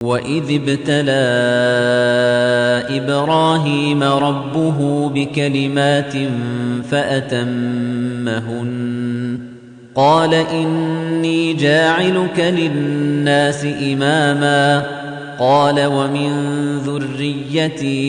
وَإِذِ ابْتَلَىٰ إِبْرَاهِيمَ رَبُّهُ بِكَلِمَاتٍ فَأَتَمَّهُنَّ قَالَ إِنِّي جَاعِلُكَ لِلنَّاسِ إِمَامًا قَالَ وَمِن ذُرِّيَّتِي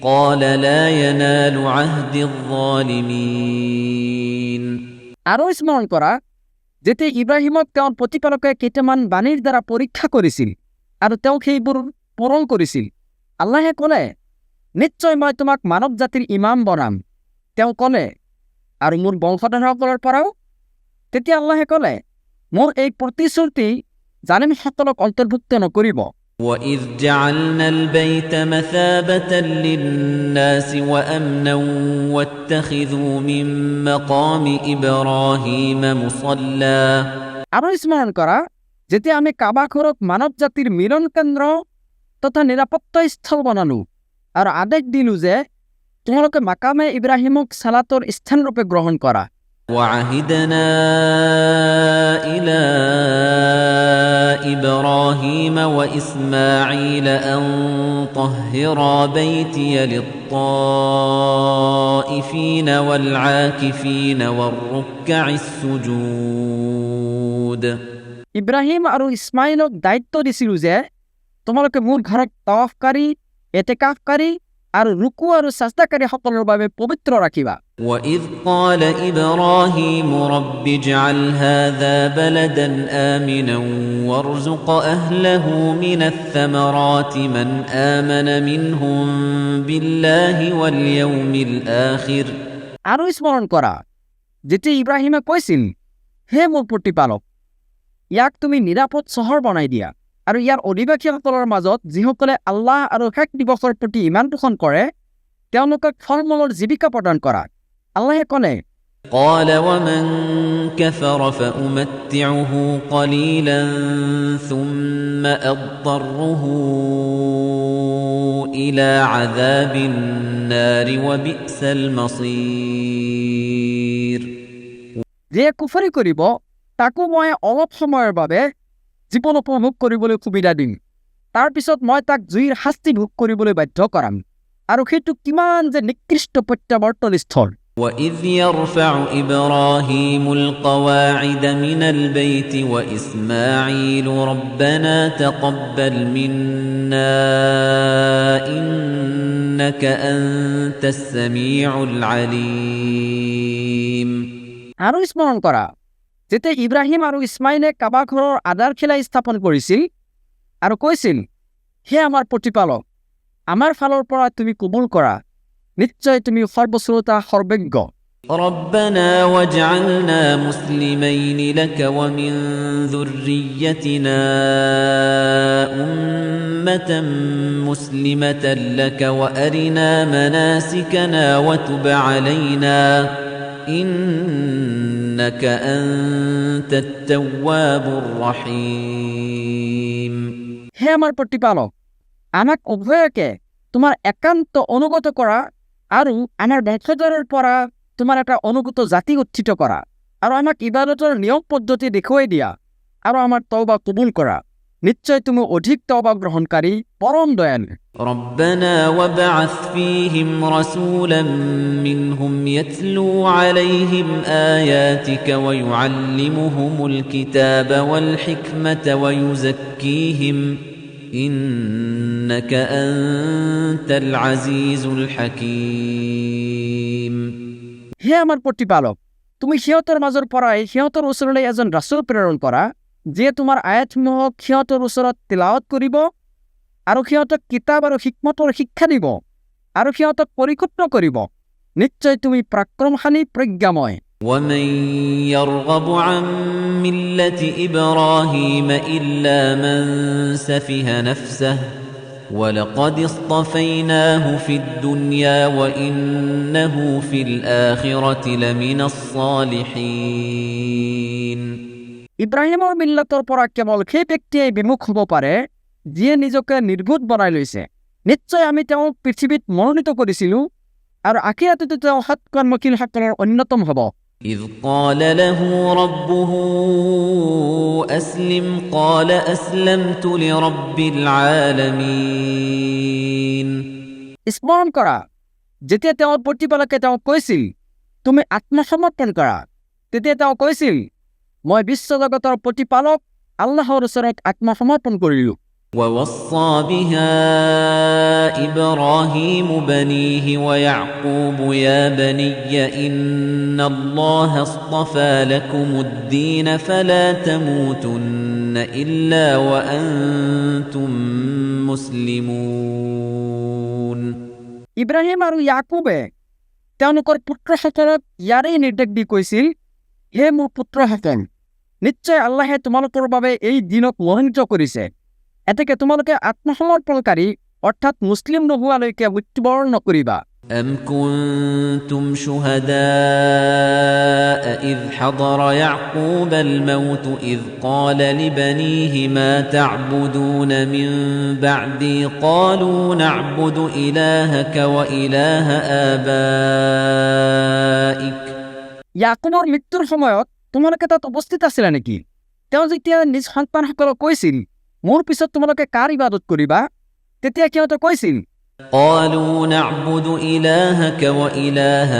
قَالَ لَا يَنَالُ عَهْدِي الظَّالِمِينَ আৰু স্মৰণ কৰা যেতিয়া ইব্ৰাহিমক তেওঁৰ প্ৰতিপালকে কেইটামান বাণীৰ দ্বাৰা পৰীক্ষা কৰিছিল আৰু তেওঁ সেইবোৰ পূৰণ কৰিছিল। আল্লাহে ক'লে, নিশ্চয় মই তোমাক মানৱ জাতিৰ ইমাম বনাম। তেওঁ ক'লে, আৰু মোৰ বংশধৰসকলৰ পৰাও? তেতিয়া আল্লাহে ক'লে, মোৰ এই প্ৰতিশ্ৰুতি জালিমসকলক অন্তৰ্ভুক্ত নকৰিব। وَإِذْ جَعَلْنَا الْبَيْتَ مَثَابَةً لِلنَّاسِ وَأَمْنًا وَاتَّخِذُوا مِن مَّقَامِ إِبْرَاهِيمَ مُصَلًّى আৰু স্মৰণ কৰা যেতিয়া আমি কাবা ঘৰক মানৱ জাতিৰ মিলন কেন্দ্ৰ তথা নিৰাপত্তা স্থল বনালো আৰু আদেশ দিলো যে তোমালোকে মাকামে ইব্ৰাহিমক সালাতৰ স্থানৰূপে গ্ৰহণ কৰা। وَعَهِدْنَا إِلَىٰ إِبْرَاهِيمَ وَإِسْمَاعِيلَ أَن طَهِّرَا بَيْتِيَ لِلطَّائِفِينَ وَالْعَاكِفِينَ وَالرُّكَّعِ السُّجُودِ ইব্ৰাহিম আৰু ইছমাইলক দায়িত্ব দিছিলো যে তোমালোকে মোৰ ঘৰত তাৱাফকাৰী, এতেকাফকাৰী আৰু ৰুকু আৰু সাজদাকাৰীসকলৰ বাবে পবিত্ৰ ৰাখিবা। وَإِذْ قَالَ إِبْرَاهِيمُ رَبِّ اجْعَلْ هَٰذَا بَلَدًا آمِنًا وَارْزُقْ أَهْلَهُ مِنَ الثَّمَرَاتِ مَنْ آمَنَ مِنْهُم بِاللَّهِ وَالْيَوْمِ الْآخِرِ আৰু স্মৰণ কৰা যেতিয়া ইব্ৰাহিমে কৈছিল, হে মোৰ প্ৰতিপালক, ইয়াক তুমি নিৰাপদ চহৰ বনাই দিয়া আৰু ইয়াৰ অধিবাসীসকলৰ মাজত যিসকলে আল্লাহ আৰু শেষ দিৱসৰ প্ৰতি ইমান পোষণ কৰে তেওঁলোকক ফল-মূলৰ জীৱিকা প্ৰদান কৰা। আল্লাহে ক'লে, قَالَ وَمَن كَفَرَ فَأُمَتِّعُهُ قَلِيلًا ثُمَّ أَضْطَرُّهُ إِلَىٰ عَذَابِ النَّارِ وَبِئْسَ الْمَصِيرُ যে কুফৰি কৰিব তাকো মই অলপ সময়ৰ বাবে জীৱন উপভোগ কৰিবলৈ সুবিধা দিম, তাৰ পিছত মই তাক জুইৰ শাস্তি ভোগ কৰিবলৈ বাধ্য কৰাম, আৰু সেইটো কিমান যে নিকৃষ্ট প্ৰত্যাৱৰ্তন স্থল। وَإِذْ يَرْفَعُ إِبْرَاهِيمُ الْقَوَاعِدَ مِنَ الْبَيْتِ وَإِسْمَاعِيلُ رَبَّنَا تَقَبَّلْ مِنَّا إِنَّكَ أَنتَ السَّمِيعُ الْعَلِيمُ আৰু স্মৰণ কৰা যেতিয়া ইব্ৰাহিম আৰু ইছমাইলে কাবা ঘৰৰ আধাৰশিলা স্থাপন কৰিছিল আৰু কৈছিল, হে আমাৰ প্ৰতিপালক, আমাৰ ফালৰ পৰা তুমি কবুল কৰা, নিশ্চয় তুমি সৰ্বশ্ৰোতা সৰ্বজ্ঞ। رَبَّنَا وَاجْعَلْنَا مُسْلِمَيْنِ لَكَ وَمِن ذُرِّيَّتِنَا أُمَّةً مُّسْلِمَةً لَكَ وَأَرِنَا مَنَاسِكَنَا وَتُبْ عَلَيْنَا إِنَّكَ أَنتَ التَّوَّابُ الرَّحِيمُ হে আমাৰ প্ৰতিপালক, আমাক উভয়কে তোমাৰ একান্ত অনুগত কৰা আৰু আমাৰ বংশধৰৰ পৰা তোমাৰ এটা অনুগত জাতি উত্থিত কৰা আৰু আমাক ইবাদতৰ নিয়ম পদ্ধতি দেখুৱাই দিয়া আৰু আমাৰ তওবা কবুল কৰা, নিশ্চয় তুমি অধিক তওবা গ্ৰহণকাৰী পৰম দয়ালু। رَبَّنَا وَابْعَثْ فِيهِمْ رَسُولًا مِّنْهُمْ يَتْلُو عَلَيْهِمْ آيَاتِكَ وَيُعَلِّمُهُمُ الْكِتَابَ وَالْحِكْمَةَ وَيُزَكِّيهِمْ إِنَّكَ أَنتَ الْعَزِيزُ الْحَكِيمُ হে আমাৰ প্ৰতিপালক, তুমি সিহঁতৰ মাজৰ পৰাই সিহঁতৰ ওচৰলৈ এজন ৰাসূল প্ৰেৰণ কৰা যিয়ে তোমাৰ আয়াতসমূহক সিহঁতৰ ওচৰত তিলাৱত কৰিব আৰু সিহঁতক কিতাপ আৰু হিকমতৰ শিক্ষা দিব আৰু সিহঁতক পৰিশুদ্ধ কৰিব, নিশ্চয় তুমি পৰাক্ৰমশালী প্ৰজ্ঞাময়। وَمَن يَرْغَبُ عَن مِّلَّةِ إِبْرَاهِيمَ إِلَّا مَن سَفِهَ نَفْسَهُ وَلَقَدِ اصْطَفَيْنَاهُ فِي الدُّنْيَا وَإِنَّهُ فِي الْآخِرَةِ لَمِنَ الصَّالِحِينَ ইব্ৰাহিমৰ মিল্লাতৰ পৰা কেৱল সেই ব্যক্তিয়ে বিমুখ হ'ব পাৰে যিয়ে নিজকে নিৰ্বোধ বনাই লৈছে। নিশ্চয় আমি তেওঁক পৃথিৱীত মনোনীত কৰিছিলোঁ আৰু আখিৰাততো তেওঁ সৎকৰ্মশীলসকলৰ অন্যতম হ'ব। إذ قال له ربه أسلم قال أسلمت لرب العالمين স্মৰণ কৰা যেতিয়া তেওঁৰ প্ৰতিপালকে তেওঁক কৈছিল তুমি আত্মসমৰ্পণ কৰা তেতিয়া তেওঁ কৈছিল মই বিশ্বজগতৰ প্ৰতিপালক আল্লাহৰ ওচৰত আত্মসমৰ্পণ কৰিলোঁ ووصى بها إبراهيم بنيه ويعقوب يا بني إن الله اصطفى لكم الدين فلا تموتن إلا وأنتم مسلمون ইব্ৰাহিম আৰু ইয়াকুবে তেওঁলোকৰ পুত্ৰসকলক ইয়াৰেই নিৰ্দেশ দি কৈছিল হে মোৰ পুত্ৰসকল নিশ্চয় আল্লাহে তোমালোকৰ বাবে এই দিনক মনোনীত কৰিছে এতেকে তোমালোকে আত্মসমৰ্পণকাৰী অৰ্থাৎ মুছলিম নোহোৱালৈকে মৃত্যুবৰণ নকৰিবা أم كنتم شهداء إذ حضر يعقوب الموت إذ قال لبنيه ما تعبدون من بعدي قالوا نعبد إلهك وإله آبائك ইয়াকুবৰ মৃত্যুৰ সময়ত তোমালোকে তাত উপস্থিত আছিলা নেকি তেওঁ যেতিয়া নিজ সন্তানসকলক কৈছিল মোৰ পিছত তোমালোকে কাৰ ইবাদত কৰিবা তেতিয়া সিহঁতে কৈছিল قالوا نعبد إلهك وإله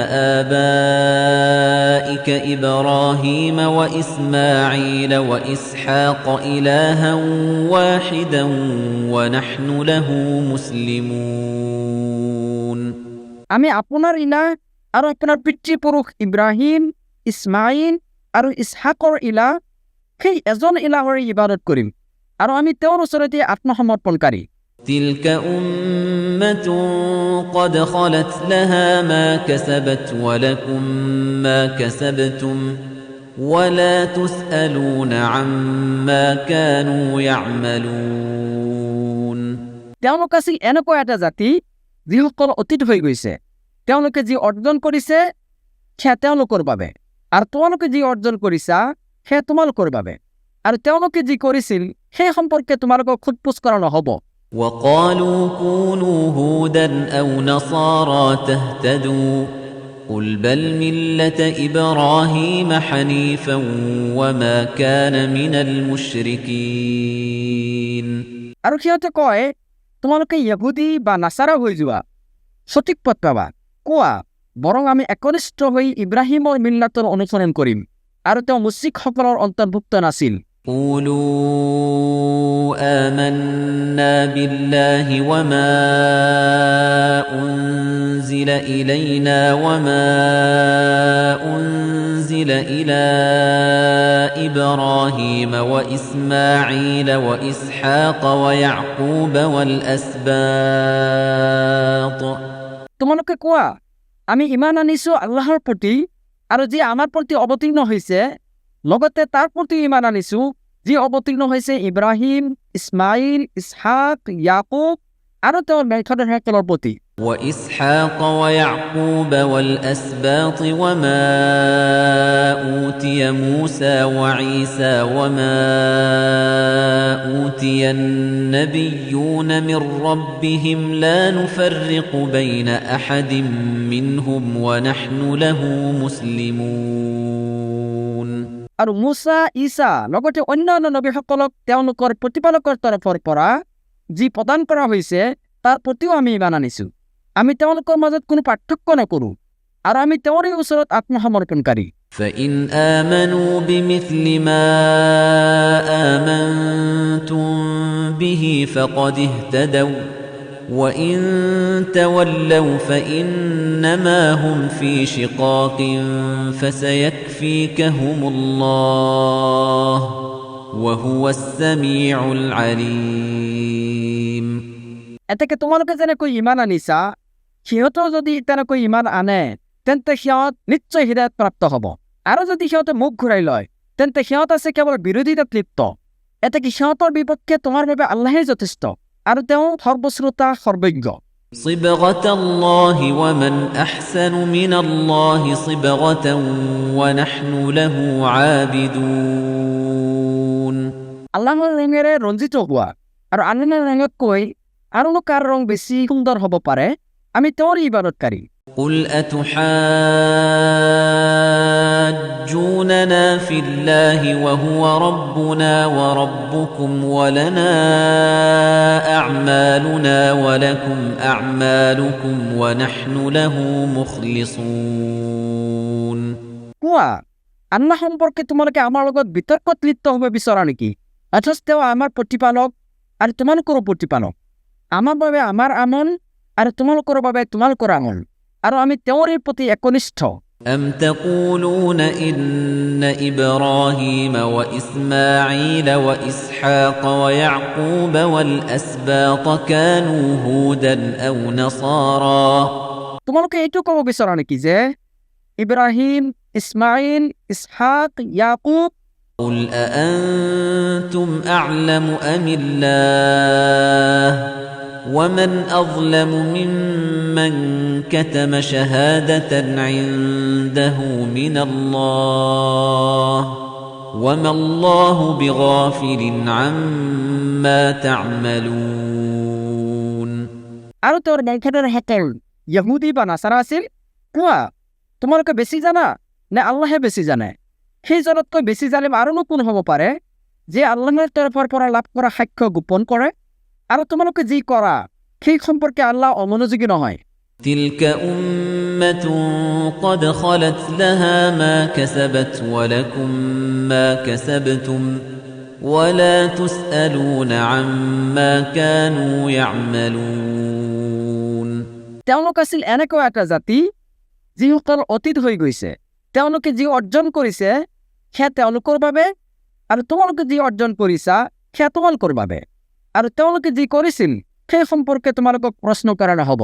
آبائك إبراهيم وإسماعيل وإسحاق إلها واحدا ونحن له مسلمون আমি আপোনাৰ ইলাহ আৰু আপোনাৰ পিতৃপুৰুষ ইব্ৰাহিম ইছমাইল আৰু ইছহাকৰ ইলাহ সেই এজন ইলাহৰ ইবাদত কৰিম আৰু আমি তেওঁৰ ওচৰতে আত্মসমৰ্পণকাৰী تلك أمة قد خلت لها ما كسبت ولكم ما كسبتم ولا تسألون عما كانوا يعملون তেওঁলোক আছিল এনেকুৱা এটা জাতি যিসকল অতীত হৈ গৈছে তেওঁলোকে যি অৰ্জন কৰিছে সেয়া তেওঁলোকৰ বাবে আৰু তোমালোকে যি অৰ্জন কৰিছা সেয়া তোমালোকৰ বাবে আৰু তেওঁলোকে যি কৰিছিল সেই সম্পৰ্কে তোমালোকক খুদপুচ কৰা নহ'ব وقالوا كونوا هودا أو نصارى تهتدوا قل بل ملة إبراهيم حنيفا وما كان من المشركين আৰু সিহঁতে কয় তোমালোকে ইহুদী বা নাছাৰা হৈ যোৱা সঠিক পথ পাবা কোৱা বৰং আমি একনিষ্ঠ হৈ ইব্ৰাহিমৰ মিল্লাতৰ অনুসৰণ কৰিম আৰু তেওঁ মুশ্ৰিকসকলৰ অন্তৰ্ভুক্ত নাছিল قولوا آمنا بالله وما أنزل إلينا وما أنزل إلى إبراهيم وإسماعيل وإسحاق ويعقوب والأسباط তোমালোকে কোৱা আমি ইমান আনিছো আল্লাহৰ প্ৰতি আৰু যি আমাৰ প্ৰতি অৱতীৰ্ণ হৈছে লগতে তাৰ প্ৰতি ইমান আনিছো যি অৱতীৰ্ণ হৈছে ইব্ৰাহিম ইছমাইল ইছহাক ইয়াকুব আৰু তেওঁৰ বংশধৰসকলৰ প্ৰতি وإسحاق ويعقوب والأسباط وما أوتي موسى وعيسى وما أوتي النبيون من ربهم لا نفرق بين أحد منهم ونحن له مسلمون আৰু মুছা ঈসা লগতে অন্যান্য নবীসকলক তেওঁলোকৰ প্ৰতিপালকৰ তৰফৰ পৰা যি প্ৰদান কৰা হৈছে তাৰ প্ৰতিও আমি ইমান আনিছো আমি তেওঁলোকৰ মাজত কোনো পাৰ্থক্য নকৰো আৰু আমি তেওঁৰে ওচৰত আত্মসমৰ্পণকাৰী فإن آمنوا بمثل ما آمنتم به فقد اهتدوا وإن تولوا فإنما هم في شقاق فسيكفيكهم الله وهو السميع العليم এতেকে তোমালোকে যেনেকৈ ইমান আনিছা সিহঁতেও যদি তেনেকৈ ইমান আনে তেন্তে সিহঁত নিশ্চয় হৃদয়ত প্ৰাপ্ত হ'ব আৰু যদি সিহঁতে মুখ ঘূৰাই লয় তেন্তে সিহঁত আছে কেৱল বিৰোধিতাত লিপ্ত এতেকে সিহঁতৰ বিপক্ষে তোমাৰ বাবে আল্লাহে যথেষ্ট আৰু তেওঁ সৰ্বশ্ৰোতা সৰ্বজ্ঞ صبغة الله ومن أحسن من الله صبغة ونحن له عابدون আল্লাহৰ ৰঙেৰে ৰঞ্জিত হোৱা আৰু আন ৰঙতকৈ আৰুনো কাৰ ৰং বেছি সুন্দৰ হ'ব পাৰে আমি তেওঁৰ ইবাদতকাৰী قل أتحاجوننا يحاجوننا في الله وهو ربنا وربكم ولنا أعمالنا ولكم أعمالكم ونحن له مخلصون কোৱা আল্লাহ সম্পৰ্কে তোমালোকে আমাৰ লগত বিতৰ্কত লিপ্ত হ'ব বিচৰা নেকি অথচ তেওঁ আমাৰ প্ৰতিপালক আৰু তোমালোকৰো প্ৰতিপালক আমাৰ বাবে আমাৰ আমল আৰু তোমালোকৰ বাবে তোমালোকৰ আমল আৰু আমি তেওঁৰে প্ৰতি একনিষ্ঠ أم تقولون إن إبراهيم وإسماعيل وإسحاق ويعقوب والأسباط كانوا هودا أو نصارى তোমালোকে এইটো ক'ব বিচৰা নেকি যে ইব্ৰাহিম ইছমাইল ইছহাক ইয়াকুব قل أأنتم أعلم أم الله ومن أظلم ممن كتم شهادة عنده من الله وما الله بغافل عما تعملون আৰু তেওঁৰ ব্যাখ্যাৰ হেতেল ইহুদি বা নাছাৰা আছিল কোৱা তোমালোকে বেছি জানা নে আল্লাহে বেছি জানে সেই জনতকৈ বেছি জালিম আৰুনো কোন হ'ব পাৰে যে আল্লাহৰ তৰফৰ পৰা লাভ কৰা সাক্ষ্য গোপন কৰে আৰু তোমালোকে যি কৰা সেই সম্পৰ্কে আল্লাহ অমনোযোগী নহয় تلك أمة قد خلت لها ما كسبت ولكم ما كسبتم ولا تسألون عما كانوا يعملون তেওঁলোক আছিল এনেকুৱা এটা জাতি যিসকল অতীত হৈ গৈছে তেওঁলোকে যি অৰ্জন কৰিছে সেয়া তেওঁলোকৰ বাবে আৰু তোমালোকে যি অৰ্জন কৰিছা সেয়া তোমালোকৰ বাবে আৰু তেওঁলোকে যি কৰিছিল সেই সম্পৰ্কে তোমালোকক প্ৰশ্ন কৰা নহ'ব